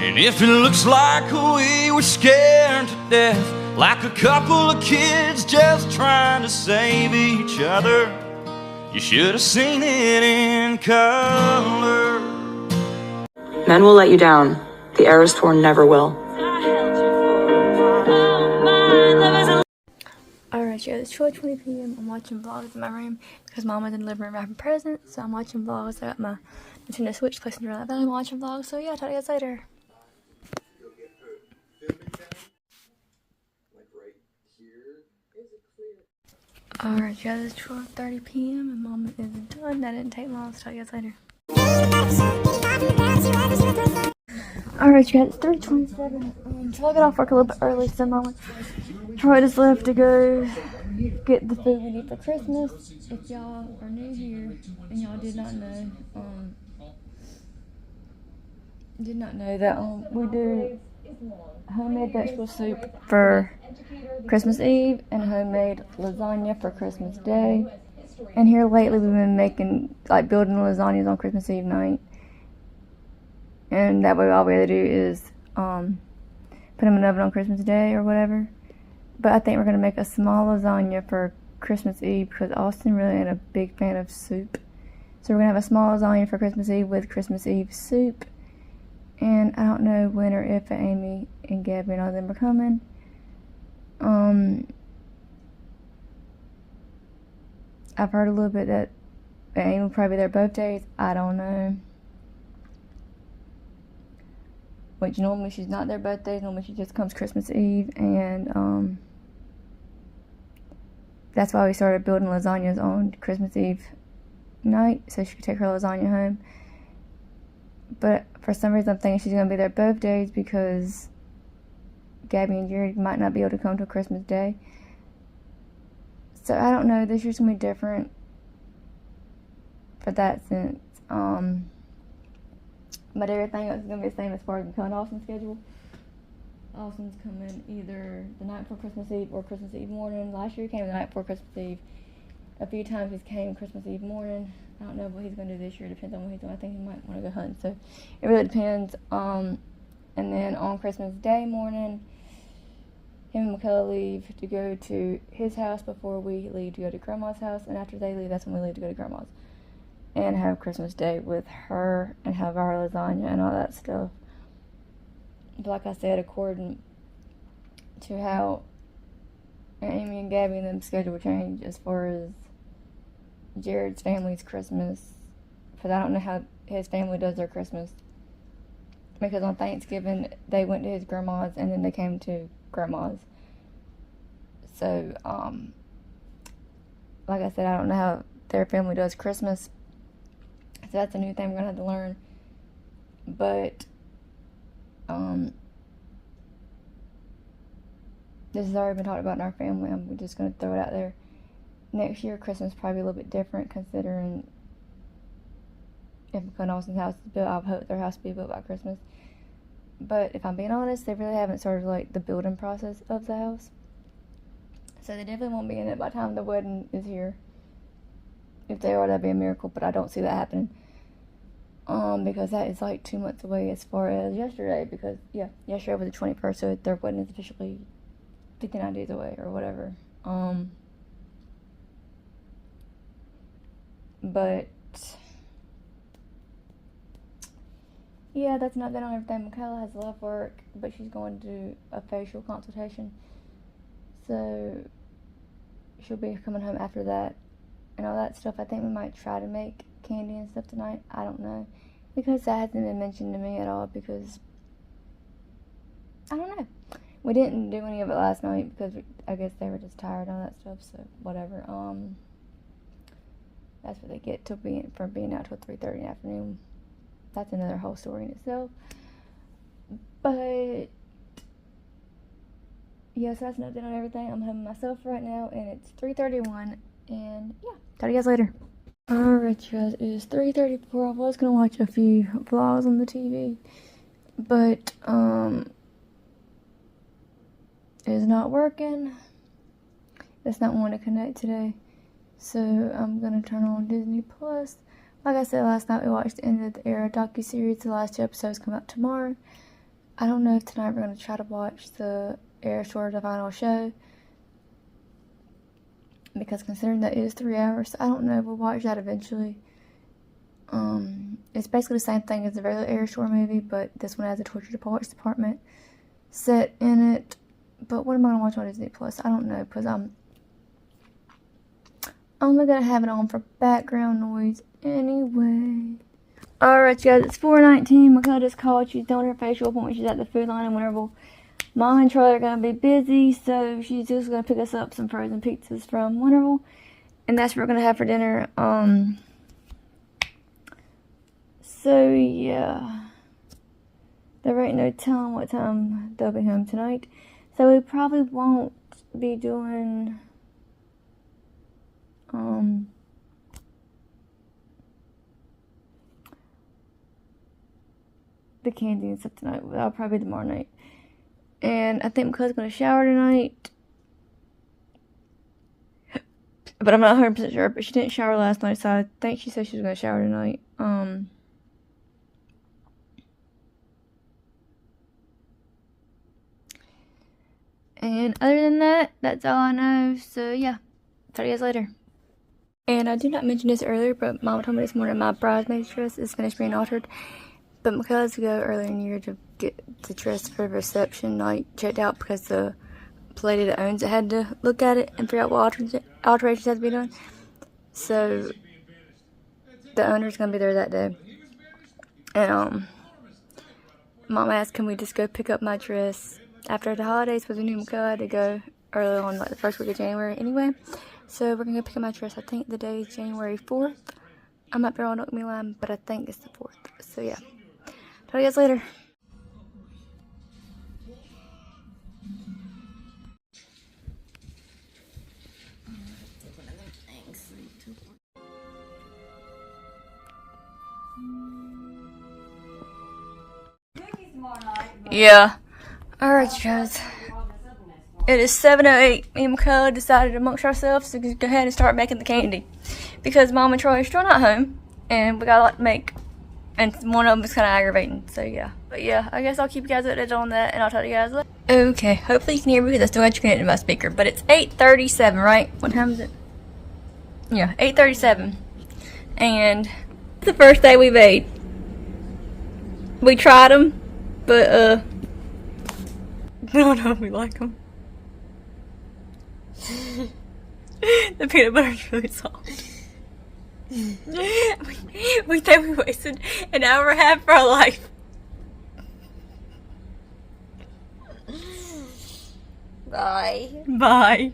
And if it looks like we were scared to death, like a couple of kids just trying to save each other, you should have seen it in color. Men will let you down. The Eras Tour never will. Alright, yeah, it's 12:20 p.m. I'm watching vlogs in my room because Mom was in the living room wrapping presents, so I'm watching vlogs. I got my Nintendo Switch placed in the valley. I'm watching vlogs, so yeah, talk to you guys later. Alright, yeah, it's 12:30 p.m. and Mom is done. That didn't take long, so talk to you guys later. Alright, yeah, it's 3:27. So I got off work a little bit early, so Mom Troy just left to go get the food we need for Christmas. If y'all are new here and y'all did not know that we do homemade vegetable soup for Christmas Eve and homemade lasagna for Christmas Day. And here lately we've been making, like, building lasagnas on Christmas Eve night. And that way all we have to do is put them in the oven on Christmas Day or whatever. But I think we're going to make a small lasagna for Christmas Eve because Austin really ain't a big fan of soup. So we're going to have a small lasagna for Christmas Eve with Christmas Eve soup. And I don't know when or if Amy and Gabby and all them are coming. I've heard a little bit that Amy will probably be there both days. I don't know. Which normally she's not there both days. Normally she just comes Christmas Eve. And that's why we started building lasagnas on Christmas Eve night, so she could take her lasagna home. But for some reason I'm thinking she's going to be there both days because Gabby and Jared might not be able to come till Christmas Day. So I don't know, this year's going to be different for that sense. But everything else is going to be the same as far as the Austin schedule. Austin's coming either the night before Christmas Eve or Christmas Eve morning. Last year he came the night before Christmas Eve. A few times he's came Christmas Eve morning. I don't know what he's going to do this year. It depends on what he's doing. I think he might want to go hunting. So it really depends. And then on Christmas Day morning, him and MaKayla leave to go to his house before we leave to go to Grandma's house. And after they leave, that's when we leave to go to Grandma's. And have Christmas Day with her and have our lasagna and all that stuff. But like I said, according to how Amy and Gabby and them schedule change as far as Jared's family's Christmas, because I don't know how his family does their Christmas, because on Thanksgiving they went to his grandma's and then they came to Grandma's. So like I said, I don't know how their family does Christmas, so that's a new thing we're gonna have to learn. But this has already been talked about in our family. I'm just going to throw it out there. Next year, Christmas is probably a little bit different, considering if McCoy Austin's house is built, I hope their house will be built by Christmas. But if I'm being honest, they really haven't started, like, the building process of the house. So they definitely won't be in it by the time the wedding is here. If they are, that'd be a miracle, but I don't see that happening. Because that is like 2 months away as far as yesterday, because, yeah, yesterday was the 21st, so their wedding is officially 59 days away, or whatever. But, yeah, that's not that on everything. MaKayla has left work, but she's going to do a facial consultation, so she'll be coming home after that, and all that stuff. I think we might try to make candy and stuff tonight. I don't know, because that hasn't been mentioned to me at all, because I don't know. We didn't do any of it last night because I guess they were just tired and all that stuff, so whatever. That's what they get for being out till 3:30 in the afternoon. That's another whole story in itself. But yes, that's nothing on everything. I'm home myself right now, and it's 3:31, and yeah, talk to you guys later. Alright, you guys, it is 3:34. I was gonna watch a few vlogs on the TV, but it's not working. It's not wanting to connect today, so I'm gonna turn on Disney Plus. Like I said last night, we watched the end of the Era docuseries. The last 2 episodes come out tomorrow, I don't know if tonight we're going to try to watch the Air Shore the final show. Because considering that it is 3 hours, I don't know, we'll watch that eventually. It's basically the same thing as the regular Air Shore movie, but this one has a torture department set in it. But what am I going to watch on Disney Plus? I don't know, because I'm only going to have it on for background noise anyway. Alright, guys, it's 4:19. MaKayla just called. She's doing her facial appointment. She's at the food line, and whenever Mom and Troy are going to be busy, so she's just going to pick us up some frozen pizzas from Winterville, and that's what we're going to have for dinner. So, yeah. There ain't no telling what time they'll be home tonight. So, we probably won't be doing, the candy and stuff tonight. That'll probably be tomorrow night. And I think MaKayla's going to shower tonight. But I'm not 100% sure. But she didn't shower last night, so I think she said she was going to shower tonight. And other than that, that's all I know. So, yeah. Talk to you guys later. And I did not mention this earlier, but Mama told me this morning my bridesmaid dress is finished being altered. But MaKayla's to go earlier in the year to get the dress for the reception night checked out because the lady that owns it had to look at it and figure out what alterations had to be done. So the owner's gonna be there that day. And Mom asked, can we just go pick up my dress after the holidays, because we knew MaKayla had to go early on, like the first week of January anyway. So we're gonna go pick up my dress. I think the day is January 4th. I might be wrong, don't get me lying, but I think it's the 4th. So yeah. Talk to you guys later. Yeah. Alright, guys. It is 7:08. Me and MaKayla decided amongst ourselves to go ahead and start making the candy. Because Mom and Troy are still not home. And we got a lot to make. And one of them is kind of aggravating. So, yeah. But, yeah. I guess I'll keep you guys updated on that. And I'll tell you guys later. Okay. Hopefully you can hear me because I still got you connected to my speaker. But it's 8:37, right? What time is it? Yeah. 8:37. And it's the first day we made. We tried them. But, I don't know if we like them. The peanut butter is really soft. We think we wasted an hour and a half of our life. Bye. Bye.